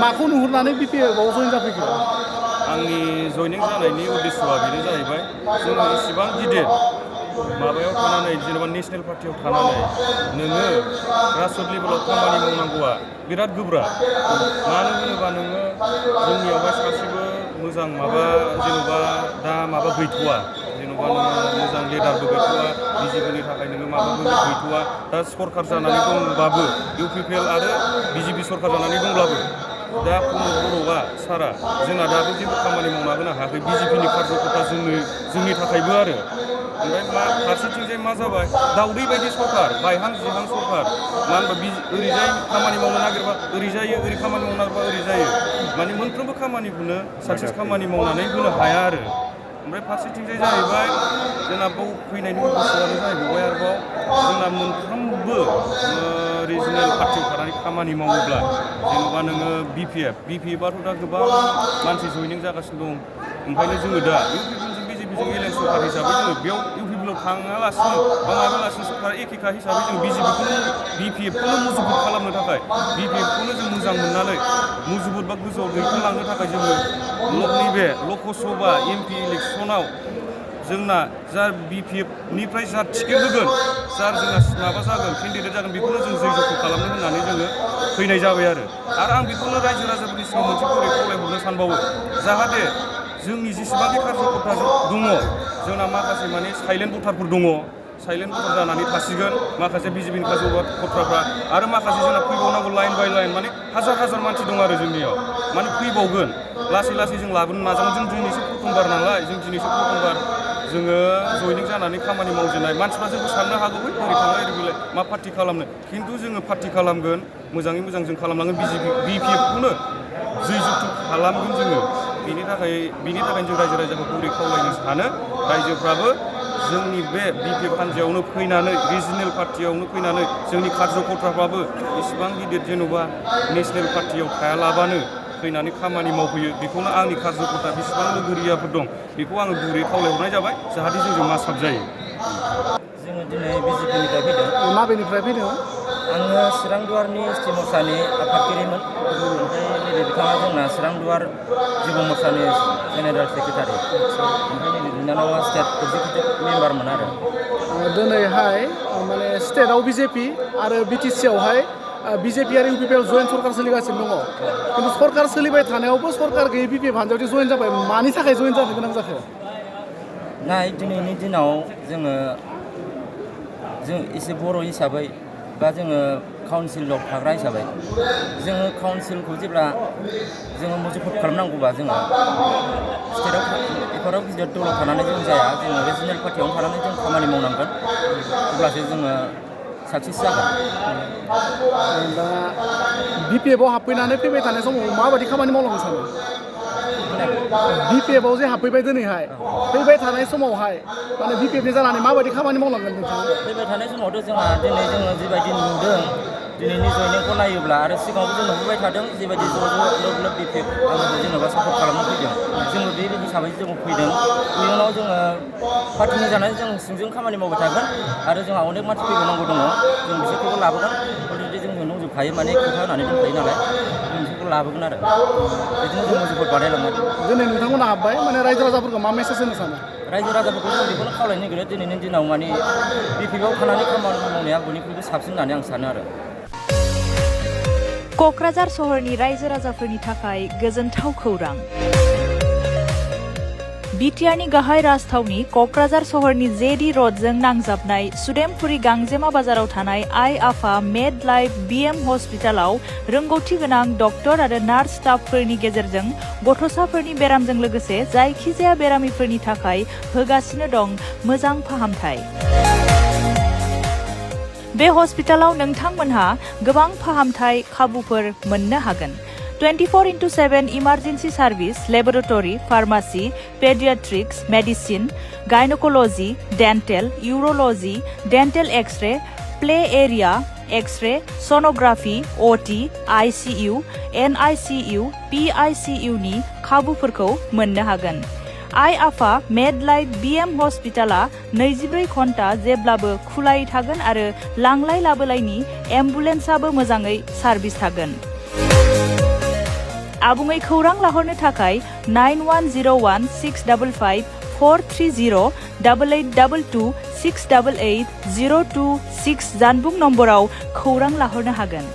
माखौ नुहुरनानै BPF आव जइन जाफैखो? आंनि जइनिं जानायनि उद्देश्यआ बेनो जाहैबाय जोङो इसिबां गिदिर माबायाव थानानै जेनेबा नेशनेल पार्टियाव थानानै नोङो ग्रासरुट लेभेलाव खामानि मावनांगौआ बिराद गोब्राब। मानो होनोबा नोङो जोंनियावहाय सासेबो मोजां माबा जेन'बा दा माबा गैथ'वा, जेन'बा नोङो मोजां लिडारबो गैथ'वा, बिजेपिनि थाखाय नोङो माबाबो गैथ'वा। दा सरखार जानानै दंबाबो UPPL आरो BJP सरखार जानानै दंब्लाबो दा प्रमद बर'आ सारा जोंना दाबो जेबो खामानि मावना होनो हायाखै BJPनि कार्यकर्ता जोंनि थाखायबो आरो। ओमफ्राय फारसेथिंजाय मा जाबाय दाउदै बायदि सरखार, बायहां जिहां सरखार। मानो होनबा ओरैजाय खामानि मावनो नागिरबा ओरै जायो, ओरै खामानि मावनो नागिरबा ओरै जायो। माने मोनफ्रोमबो खामानिखौनो साक्सेस खामानि मावनानै होनो हाया आरो। ओमफ्राय फारसेथिंजाय जाहैबाय जोंना बाव फैनायनि उद्देश्यआनो जाहैबाय आरोबाव जोंना मोनफ्रोमबो रिजनेल पार्टियाव थानानै खामानि मावोब्ला जेन'बा नोङो BPFआथ' दा गोबां मानसि जइनिं जागासिनो दं। ओंखायनो जोङो दा UPPजों BJPजों एलायन्स सरखार हिसाबै जोङो बेयाव UPPआव थाङालासिनो बा माबालासिनो सरकारा एखेखा हिसाबै जों BPFखौनो मुजुबुद खालामनो थाखाय BPFखौनो जों मोजां मोननानै मुजुबुद बा गोजौआव दैखांलांनो थाखाय जोङो नैबे लकसभा MP इलेक्सनाव जोंना जा BPFनिफ्राय जा टिकेट होगोन, जा जोंना माबा जागोन केन्डिडेट जागोन बेखौनो जों जै जखा खालामनो होननानै जोङो फैनाय जाबाय आरो आं बेखौनो रायजो राजाफोरनि सिगाङाव मोनसे गुरै खावलायहरनो सानबावो जाहाथे जोंनि जेसेबांखि कार्यकर्ता दङ जोंना माखासे माने साइलेन्ट भटारफोर दङ, साइलेन्ट भटार जानानै थासिगोन माखासे BJPनि कार्यकर्ताफ्रा आरो माखासे जोंना फैबावनांगौ लाइन बाय लाइन माने हाजार मानसि दं आरो जोंनियाव माने फैबावगोन लासै जों लाबोनो नाजागोन। जों दिनैसो प्रथमबार नालाय जोङो जइनिं जानानै खामानि मावजेननाय मानसिफ्रा जोंखौ साननो हागौ बोरै थांलाय ओरै फैलाय मा पार्टि खालामनो, खिन्थु जोङो पार्टि खालामगोन, मोजाङै मोजां जों खालामलांगोन, BPFखौनो जै जुगथु खालामगोन जोङो। बिनि थाखायनो जों रायजो राजाखौ गुरै खावलायनो सानो रायजोफ्राबो जोंनि बे BPF हान्जायावनो फैनानै रिजनेल पार्टियावनो फैनानै जोंनि कार्यकर्ताफ्राबो इसिबां गिदिर जेन'बा नेसनेल पार्टियाव थायालाबानो फैनानै खामानि मावफैयो। बेखौनो आंनि कार्यकर्ता बेसेबां लोगोरियाफोर दं बेखौ आङो गुरै खावलायहरनाय जाबाय जाहाथे जोंजों मासाब जायो। जोङो दिनै BJPनिफ्राय फैदों। माबेनिफ्राय फैदों? आङो चिरां दुवारनि ST मोर्चानि आफादगिरिमोन। ओमफ्राय नैबे बिथाङा जोंना चिरां दुवार जिब मोर्चानि जेनेरेल सेक्रेटारि। ओमफ्राय नैबे बिनानावा स्टेट एक्जिकिउटिभ मेम्बारमोन आरो। दिनैहाय माने स्टेटआव BJP आरो BTC आवहाय BJP आरो UPPआव जयेन्ट सरकार सोलिगासिनो दङ। खिन्थु सरकार सोलिबाय थानायावबो सरकार गैयै BPF हान्जायावदि जयेन जाबाय, मानि थाखाय जयेन जानो गोनां जाखो? दिनैनि दिनाव जों एसे बर' हिसाबै बा जोङो काउन्सिलाव थाग्रा हिसाबै जोङो काउन्सिलखौ जेब्ला जोङो मुजुफुद खालामनांगौबा जोङो स्टेटआव एफोराव गिदिर दलाव थानानै जों जाया, जोङो रिजनेल पार्टियावनो थानानै जों खामानि मावनांगोन, अब्लासो जोङो साक्सेस जागोन। दा BPFआव हाबफैनानै फैबाय थानाय समाव माबायदि खामानि मावलांनो सानो? BPFआव जे हाबफैबाय दिनैहाय फैबाय थानाय समावहाय माने BPFनि जानानै माबायदि खामानि मावलांगोन नोंथाङा? फैबाय थानाय समावथ' जोंहा दिनै जोङो जिबायदि नुदों दिनैनि जइनिंखौ नायोब्ला आरो सिगाङावबो जों नुबोबाय थादों जिबायदि ज' लोब BPF आंखौ जेनेबा सापर्ट खालामनो फैदों, जोङो बे हिसाबै जों फैदों। इयुनाव जोङो पार्टिनि जानानै जों सिंजों खामानि मावबाय थागोन आरो जोंहा अनेक मानसि फैबावनांगौ दङ, जों बिसोरखौबो लाबोगोन। अलरेडि जोंजों दंजोबखायो माने खोथा होनानै दंखायो नालाय, जों बिसोरखौ लाबोगोन आरो बिदिनो जों मुजुफोर बानायलांगोन। दिनै नोंथांमोना हाबबाय, माने रायजो राजाफोरखौ मा मेसेज होनो सानो? रायजो राजाफोरखौ जों बेखौनो खावलायनो नागिरो दिनैनि दिनाव माने BPFआव थानानै खामानि मावनाया बयनिख्रुइबो साबसिन होननानै आं सानो आरो। क'क्राझार सहरनि रायजो राजाफोरनि थाखाय गोजोनथाव खौरां। बिटिआरनि गाहाय राजथावनि क'क्राझार सहरनि जेडि र'डजों नांजाबनाय सुदेमपुरि गांजेमा बाजाराव थानाय आइ आफा मेड लाइफ BM हस्पिटालाव रोंगौथि गोनां डक्टर आरो नार्स स्टाफफोरनि गेजेरजों गथ'साफोरनि बेरामजों लोगोसे जायखिजाया बेरामिफोरनि थाखाय होगासिनो दं मोजां फाहामथाय। बे हस्पिटालाव नोंथांमोनहा गोबां फाहामथाय खाबुफोर मोननो हागोन। 24/7 emergency service, laboratory, pharmacy, paediatrics, medicine, gynaecology, dental, urology, dental X ray, play area, X ray, sonography, OT, ICU, NICU, PICU नि खाबुफोरखौ मोननो हागोन। आइ आफा मेड लाइफ BM हस्पिटाला 24 घन्टा जेब्लाबो खुलायै थागोन आरो लांलाय लाबोलायनि एम्बुलेन्सआबो मोजाङै सार्भिस थागोन। आबुङै खौरां लाहरनो थाखाय 9101655430 8822 688 026 जानबुं नम्बराव खौरां लाहरनो हागोन।